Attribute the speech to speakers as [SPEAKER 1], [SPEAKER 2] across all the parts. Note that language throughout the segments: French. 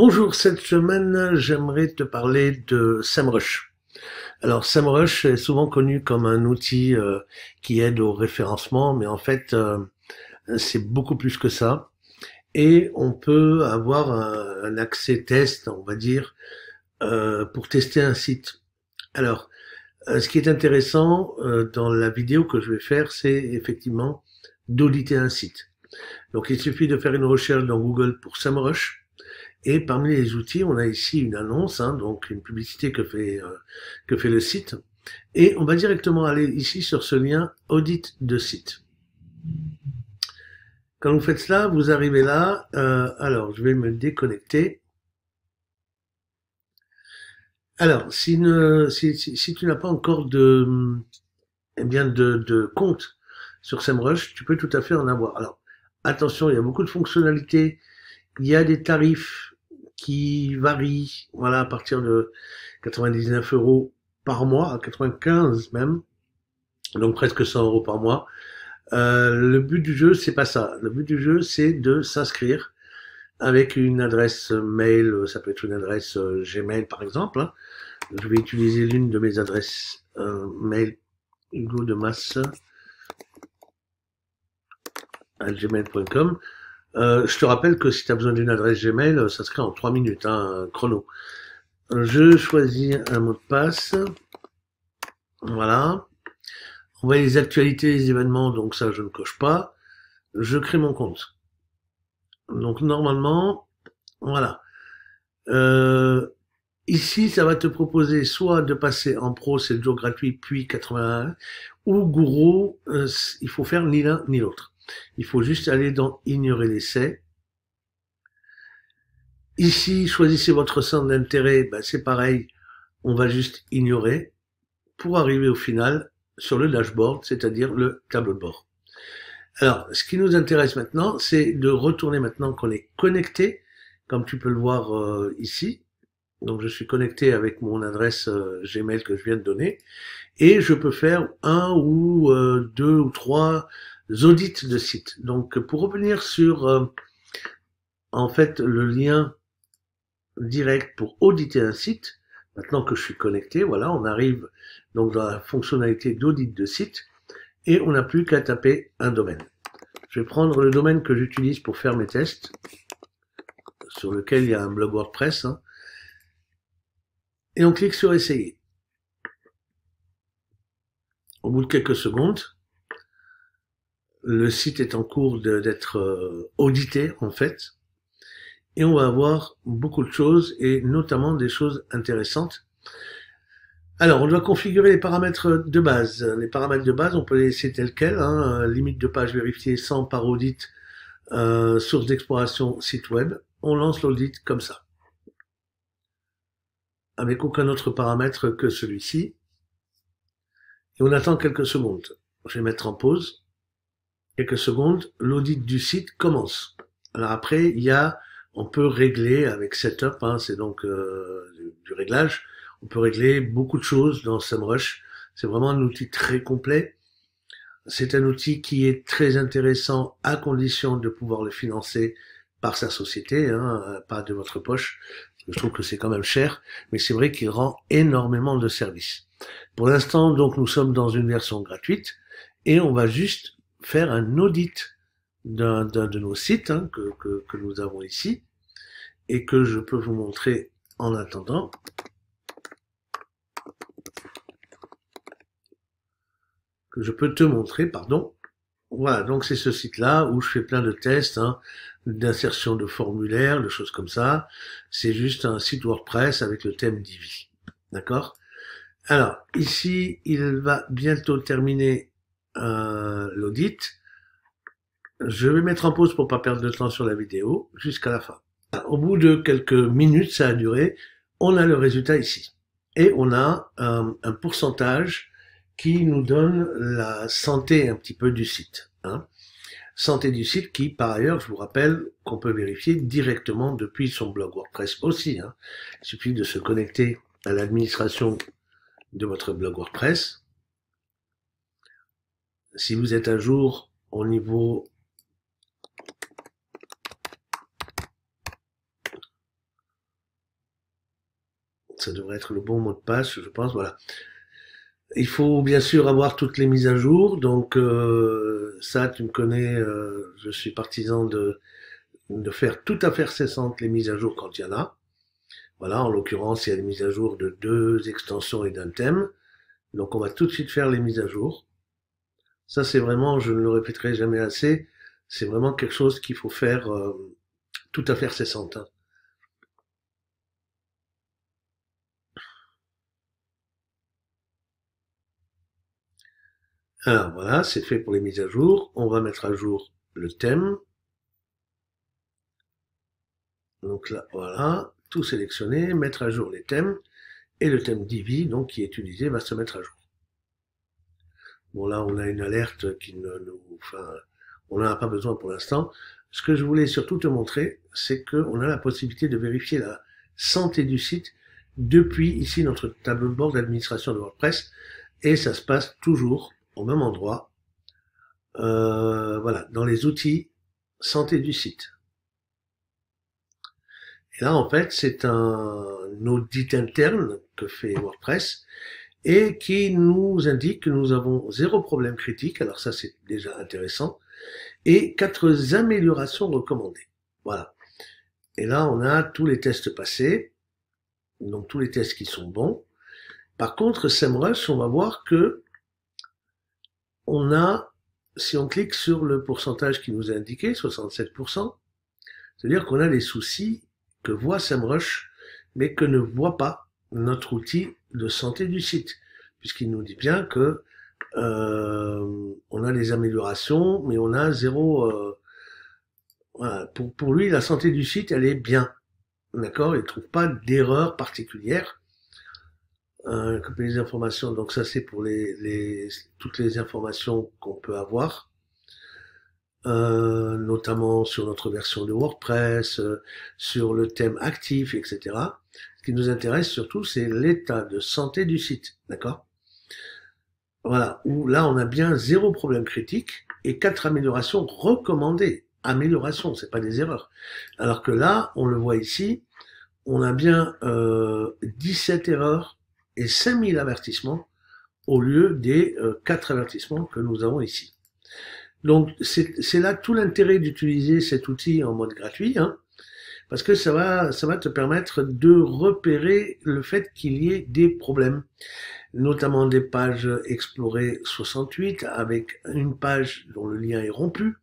[SPEAKER 1] Bonjour, cette semaine, j'aimerais te parler de SEMrush. Alors, SEMrush est souvent connu comme un outil qui aide au référencement, mais en fait, c'est beaucoup plus que ça. Et on peut avoir un accès test, on va dire, pour tester un site. Alors, ce qui est intéressant dans la vidéo que je vais faire, c'est effectivement d'auditer un site. Donc, il suffit de faire une recherche dans Google pour SEMrush. Et parmi les outils, on a ici une annonce, hein, donc une publicité que fait le site. Et on va directement aller ici sur ce lien audit de site. Quand vous faites cela, vous arrivez là. Alors, je vais me déconnecter. Alors, si tu n'as pas encore de compte sur SEMrush, tu peux tout à fait en avoir. Alors, attention, il y a beaucoup de fonctionnalités. Il y a des tarifs qui varient, voilà, à partir de 99 euros par mois, à 95 même, donc presque 100 euros par mois. Le but du jeu, c'est pas ça. Le but du jeu, c'est de s'inscrire avec une adresse mail, ça peut être une adresse Gmail par exemple, hein. Je vais utiliser l'une de mes adresses mail hugodemas@gmail.com. Je te rappelle que si tu as besoin d'une adresse Gmail, ça se crée en 3 minutes, hein, chrono. Je choisis un mot de passe. Voilà. On voit les actualités, les événements, donc ça je ne coche pas. Je crée mon compte. Donc normalement, voilà. Euh, Ici, ça va te proposer soit de passer en pro, c'est le jour gratuit, puis 81, ou gourou, il faut faire ni l'un ni l'autre. Il faut juste aller dans ignorer l'essai. Ici, choisissez votre centre d'intérêt, ben, c'est pareil, on va juste ignorer pour arriver au final sur le dashboard, c'est-à-dire le tableau de bord. Alors, ce qui nous intéresse maintenant, c'est de retourner maintenant qu'on est connecté, comme tu peux le voir ici. Donc, je suis connecté avec mon adresse Gmail que je viens de donner, et je peux faire un ou deux ou trois audits de site. Donc, pour revenir sur en fait le lien direct pour auditer un site, maintenant que je suis connecté, voilà, on arrive donc dans la fonctionnalité d'audit de site, et on n'a plus qu'à taper un domaine. Je vais prendre le domaine que j'utilise pour faire mes tests, sur lequel il y a un blog WordPress, hein, et on clique sur essayer. Au bout de quelques secondes, le site est en cours d'être audité en fait, et on va avoir beaucoup de choses, et notamment des choses intéressantes. Alors, on doit configurer les paramètres de base. Les paramètres de base, on peut les laisser tels quels, hein, limite de page vérifiée sans par audit, source d'exploration, site web. On lance l'audit comme ça, avec aucun autre paramètre que celui-ci. Et on attend quelques secondes. Je vais mettre en pause. Quelques secondes, l'audit du site commence. Alors après, on peut régler avec Setup, hein, c'est donc du réglage. On peut régler beaucoup de choses dans SEMrush. C'est vraiment un outil très complet. C'est un outil qui est très intéressant à condition de pouvoir le financer par sa société, hein, pas de votre poche. Je trouve que c'est quand même cher, mais c'est vrai qu'il rend énormément de services. Pour l'instant, donc, nous sommes dans une version gratuite et on va juste faire un audit d'un de nos sites, hein, que nous avons ici et que je peux vous montrer en attendant. Que je peux te montrer, pardon. Voilà, donc c'est ce site-là où je fais plein de tests, hein, d'insertion de formulaires, de choses comme ça. C'est juste un site WordPress avec le thème Divi. D'accord? Alors, ici, il va bientôt terminer l'audit. Je vais mettre en pause pour pas perdre de temps sur la vidéo jusqu'à la fin. Au bout de quelques minutes, ça a duré, on a le résultat ici. Et on a un pourcentage qui nous donne la santé un petit peu du site, hein. Santé du site qui, par ailleurs, je vous rappelle qu'on peut vérifier directement depuis son blog WordPress aussi, hein. Il suffit de se connecter à l'administration de votre blog WordPress. Si vous êtes à jour au niveau Ça devrait être le bon mot de passe, je pense. Voilà. Il faut bien sûr avoir toutes les mises à jour. Donc ça, tu me connais, je suis partisan de faire tout à fait cessantes les mises à jour quand il y en a. Voilà, en l'occurrence, il y a des mises à jour de 2 extensions et d'un thème. Donc on va tout de suite faire les mises à jour. Ça, c'est vraiment, je ne le répéterai jamais assez, c'est vraiment quelque chose qu'il faut faire tout à fait cessante, hein. Alors voilà, c'est fait pour les mises à jour. On va mettre à jour le thème. Donc là, voilà, tout sélectionner, mettre à jour les thèmes. Et le thème Divi, donc qui est utilisé, va se mettre à jour. Bon là, on a une alerte qui ne nous, enfin, on n'en a pas besoin pour l'instant. Ce que je voulais surtout te montrer, c'est qu'on a la possibilité de vérifier la santé du site depuis ici notre tableau de bord d'administration de WordPress, et ça se passe toujours au même endroit. Voilà, dans les outils santé du site. Et là, en fait, c'est un audit interne que fait WordPress et qui nous indique que nous avons 0 problème critique. Alors ça, c'est déjà intéressant. Et 4 améliorations recommandées. Voilà. Et là, on a tous les tests passés. Donc tous les tests qui sont bons. Par contre, SEMrush, on va voir que on a, si on clique sur le pourcentage qui nous est indiqué, 67%, c'est-à-dire qu'on a les soucis que voit SEMrush, mais que ne voit pas notre outil de santé du site, puisqu'il nous dit bien que on a des améliorations, mais on a 0. Voilà. Pour lui, la santé du site, elle est bien, d'accord. Il trouve pas d'erreur particulière. Copier les informations, donc ça c'est pour toutes les informations qu'on peut avoir. Notamment sur notre version de WordPress, sur le thème actif, etc. Ce qui nous intéresse surtout, c'est l'état de santé du site, d'accord? Voilà, où là on a bien 0 problème critique et 4 améliorations recommandées. Améliorations, c'est pas des erreurs. Alors que là, on le voit ici, on a bien 17 erreurs et 5000 avertissements au lieu des 4 avertissements que nous avons ici. Donc c'est là tout l'intérêt d'utiliser cet outil en mode gratuit, hein, parce que ça va te permettre de repérer le fait qu'il y ait des problèmes, notamment des pages explorées 68 avec une page dont le lien est rompu.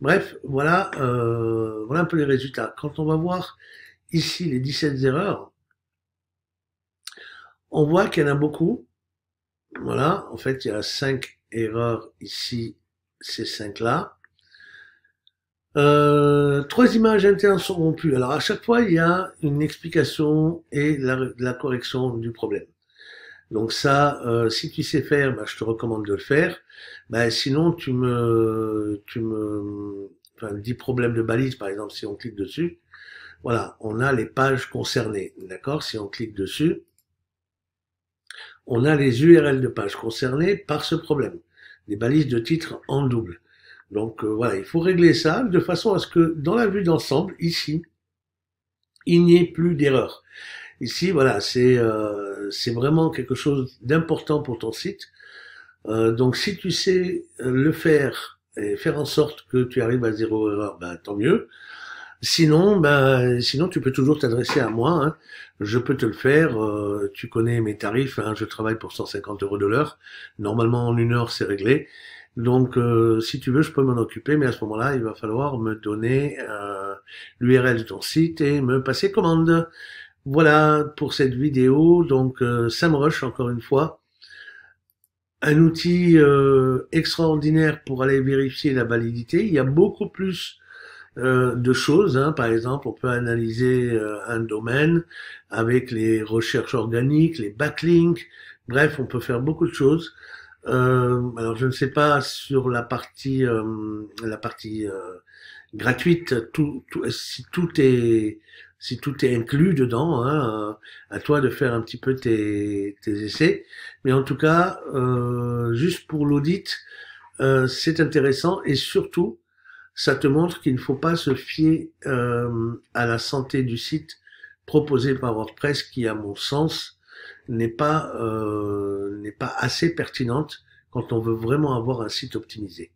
[SPEAKER 1] Bref, voilà, voilà un peu les résultats. Quand on va voir ici les 17 erreurs, on voit qu'il y en a beaucoup. Voilà, en fait, il y a 5 erreurs ici, ces 5-là. 3 images internes sont rompues. Alors à chaque fois, il y a une explication et la correction du problème. Donc ça, si tu sais faire, bah, je te recommande de le faire. Bah, sinon, enfin, 10 problèmes de balise, par exemple, si on clique dessus. Voilà, on a les pages concernées, d'accord? Si on clique dessus, on a les URL de pages concernées par ce problème. Les balises de titre en double. Donc voilà, il faut régler ça de façon à ce que dans la vue d'ensemble, ici, il n'y ait plus d'erreur. Ici, voilà, c'est vraiment quelque chose d'important pour ton site. Donc si tu sais le faire et faire en sorte que tu arrives à 0 erreur, ben, tant mieux. Sinon, sinon tu peux toujours t'adresser à moi, hein. Je peux te le faire. Tu connais mes tarifs, hein. Je travaille pour 150 € de l'heure. Normalement, en 1 heure, c'est réglé. Donc, si tu veux, je peux m'en occuper, mais à ce moment-là, il va falloir me donner l'URL de ton site et me passer commande. Voilà pour cette vidéo. Donc, SEMrush, encore une fois, un outil extraordinaire pour aller vérifier la validité. Il y a beaucoup plus de choses, hein. Par exemple, on peut analyser un domaine avec les recherches organiques, les backlinks. Bref, on peut faire beaucoup de choses. Alors, je ne sais pas sur la partie gratuite, si tout est inclus dedans, hein, à toi de faire un petit peu tes essais. Mais en tout cas, juste pour l'audit, c'est intéressant et surtout, ça te montre qu'il ne faut pas se fier à la santé du site proposée par WordPress qui, à mon sens, n'est pas assez pertinente quand on veut vraiment avoir un site optimisé.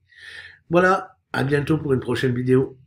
[SPEAKER 1] Voilà, à bientôt pour une prochaine vidéo.